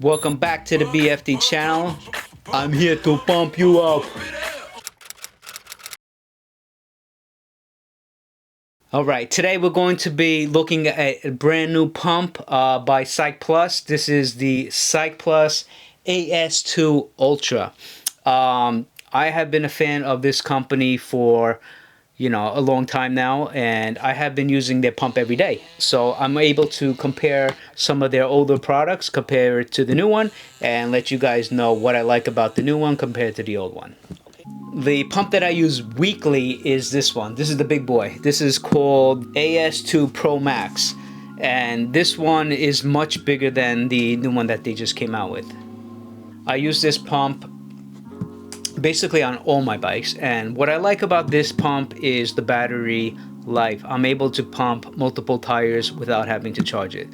Welcome back to the BFD channel. I'm here to pump you up. Alright, today we're going to be looking at a brand new pump by Cycplus. This is the Cycplus AS2 Ultra. I have been a fan of this company for a long time now, and I have been using their pump every day. So I'm able to compare some of their older products, compare it to the new one, and let you guys know what I like about the new one compared to the old one. The pump that I use weekly is this one. This is the big boy. This is called AS2 Pro Max, and this one is much bigger than the new one that they just came out with. I use this pump basically on all my bikes, and what I like about this pump is the battery life. I'm able to pump multiple tires without having to charge it,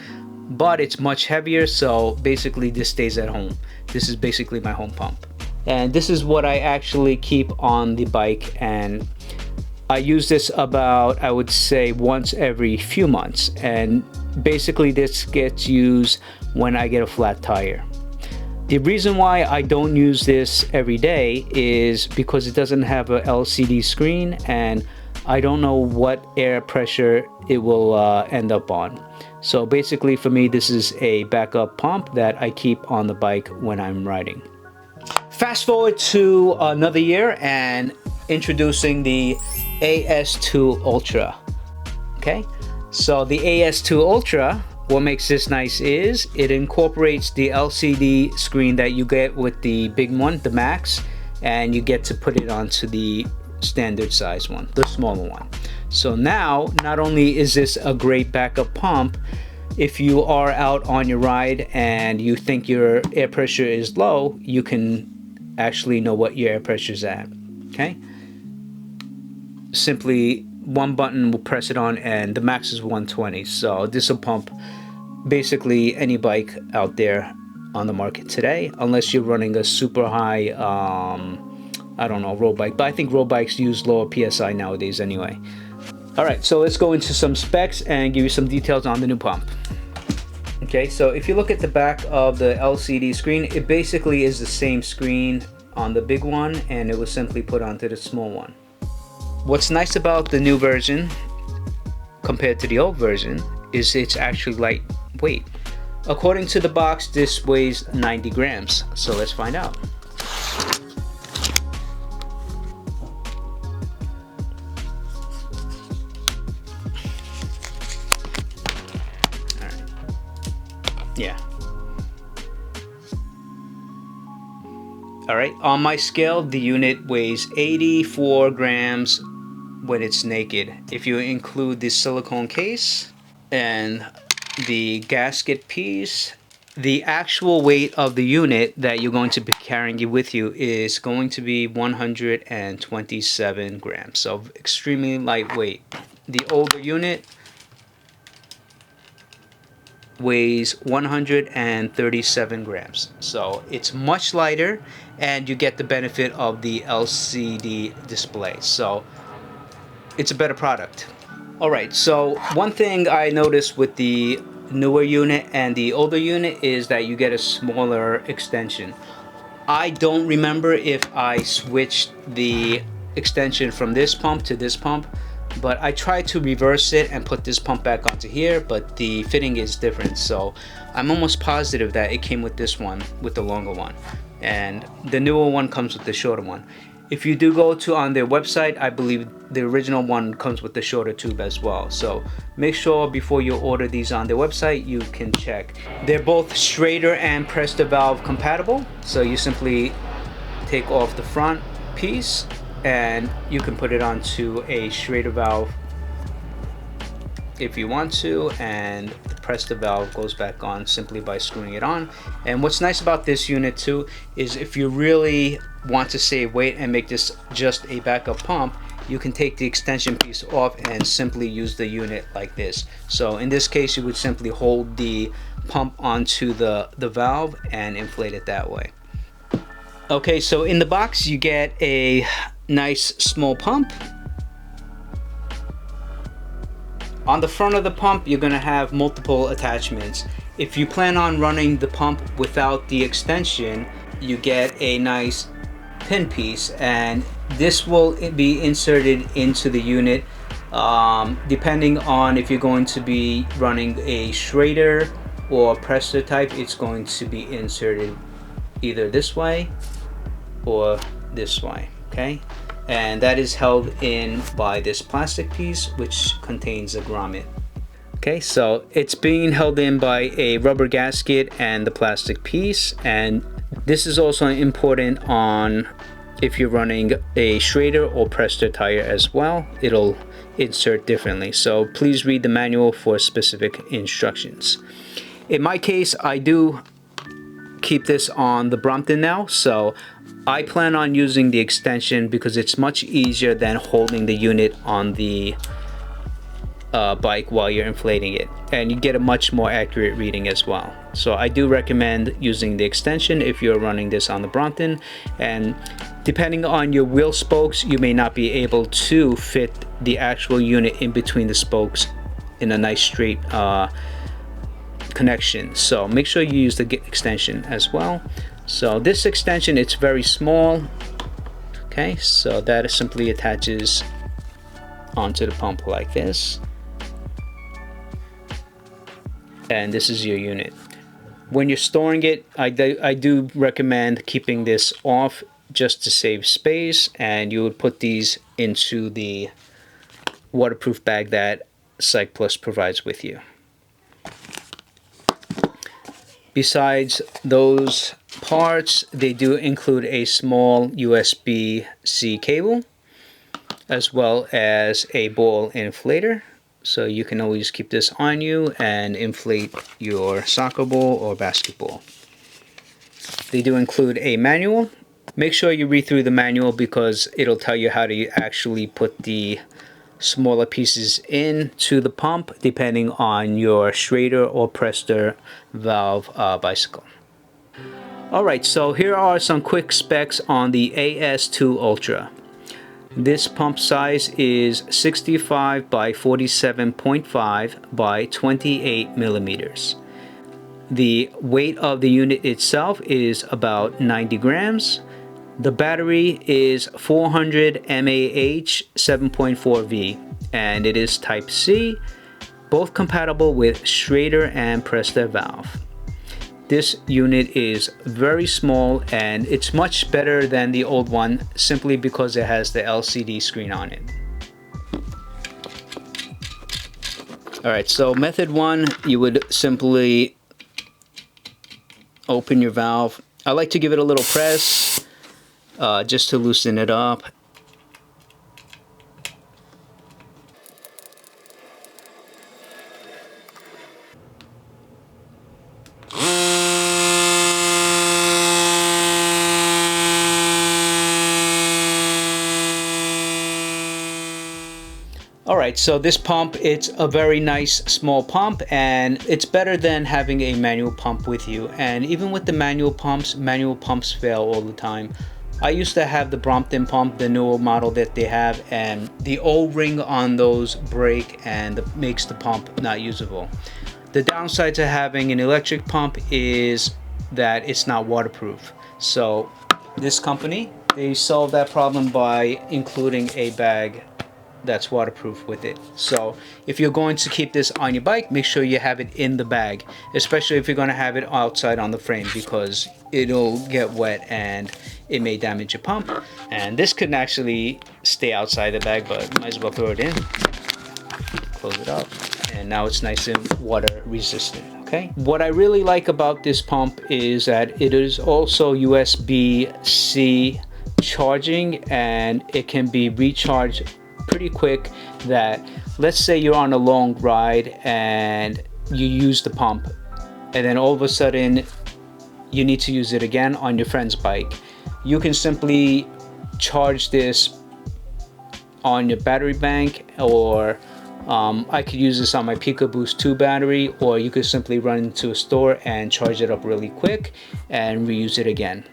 but it's much heavier, so basically this stays at home. This is basically my home pump, and this is what I actually keep on the bike, and I use this about, I would say, once every few months, and basically this gets used when I get a flat tire. The reason why I don't use this every day is because it doesn't have a LCD screen, and I don't know what air pressure it will end up on. So basically for me, this is a backup pump that I keep on the bike when I'm riding. Fast forward to another year and introducing the AS2 Ultra. Okay, so the AS2 Ultra, what makes this nice is it incorporates the LCD screen that you get with the big one, the Max, and you get to put it onto the standard size one, the smaller one. So now, not only is this a great backup pump, if you are out on your ride and you think your air pressure is low, you can actually know what your air pressure is at. Okay? Simply one button will press it on, and the max is 120. So this will pump basically any bike out there on the market today, unless you're running a super high I don't know, road bike, but I think road bikes use lower PSI nowadays anyway. Alright, so let's go into some specs and give you some details on the new pump. Okay, so if you look at the back of the LCD screen, it basically is the same screen on the big one, and it was simply put onto the small one. What's nice about the new version compared to the old version is it's actually lightweight. According to the box, this weighs 90 grams. So let's find out. All right. Yeah. All right. On my scale, the unit weighs 84 grams when it's naked. If you include the silicone case and the gasket piece, the actual weight of the unit that you're going to be carrying with you is going to be 127 grams, so extremely lightweight. The older unit weighs 137 grams, so it's much lighter, and you get the benefit of the LCD display, so it's a better product. Alright, so one thing I noticed with the newer unit and the older unit is that you get a smaller extension. I don't remember if I switched the extension from this pump to this pump, but I tried to reverse it and put this pump back onto here, but the fitting is different, so I'm almost positive that it came with this one, with the longer one, and the newer one comes with the shorter one. If you do go to on their website, I believe the original one comes with the shorter tube as well. So make sure before you order these on their website, you can check. They're both Schrader and Presta valve compatible. So you simply take off the front piece and you can put it onto a Schrader valve if you want to, and the Presta valve goes back on simply by screwing it on. And what's nice about this unit too is if you really want to save weight and make this just a backup pump, you can take the extension piece off and simply use the unit like this. So in this case, you would simply hold the pump onto the valve and inflate it that way. Okay, so in the box you get a nice small pump. On the front of the pump, you're going to have multiple attachments, If you plan on running the pump without the extension, you get a nice pin piece, and this will be inserted into the unit depending on if you're going to be running a Schrader or Prester type. It's going to be inserted either this way or this way, okay? And that is held in by this plastic piece which contains a grommet. Okay, so it's being held in by a rubber gasket and the plastic piece, and this is also important on if you're running a Schrader or Prester tire as well. It'll insert differently, so please read the manual for specific instructions. In my case, I do keep this on the Brompton now, so I plan on using the extension because it's much easier than holding the unit on the bike while you're inflating it, and you get a much more accurate reading as well. So I do recommend using the extension if you're running this on the Brompton, and depending on your wheel spokes, you may not be able to fit the actual unit in between the spokes in a nice straight connection, so make sure you use the extension as well. So this extension, it's very small, okay, so that simply attaches onto the pump like this, and this is your unit. When you're storing it, I do recommend keeping this off just to save space, and you would put these into the waterproof bag that Cycplus provides with you. Besides those parts, they do include a small USB-C cable as well as a ball inflator, so you can always keep this on you and inflate your soccer ball or basketball. They do include a manual. Make sure you read through the manual because it'll tell you how to actually put the smaller pieces into the pump depending on your Schrader or Prester valve bicycle. Alright, so here are some quick specs on the AS2 Ultra. This pump size is 65 by 47.5 by 28 millimeters. The weight of the unit itself is about 90 grams. The battery is 400 mAh 7.4V, and it is Type C, both compatible with Schrader and Prester valve. This unit is very small, and it's much better than the old one simply because it has the LCD screen on it. Alright, so method one, you would simply open your valve. I like to give it a little press just to loosen it up. Alright, so this pump, it's a very nice small pump, and it's better than having a manual pump with you. And even with the manual pumps fail all the time. I used to have the Brompton pump, the newer model that they have, and the O-ring on those break and makes the pump not usable. The downside to having an electric pump is that it's not waterproof. So this company, they solved that problem by including a bag that's waterproof with it. So if you're going to keep this on your bike, make sure you have it in the bag, especially if you're going to have it outside on the frame, because it'll get wet and it may damage your pump. And this could actually stay outside the bag, but might as well throw it in, close it up, and now it's nice and water resistant. Okay, what I really like about this pump is that it is also USB-C charging, and it can be recharged pretty quick. That let's say you're on a long ride and you use the pump, and then all of a sudden you need to use it again on your friend's bike. You can simply charge this on your battery bank, or I could use this on my PicoBoost 2 battery, or you could simply run into a store and charge it up really quick and reuse it again.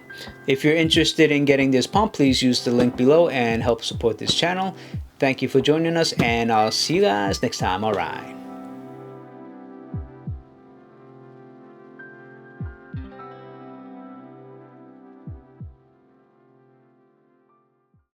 If you're interested in getting this pump, please use the link below and help support this channel. Thank you for joining us, and I'll see you guys next time. All right.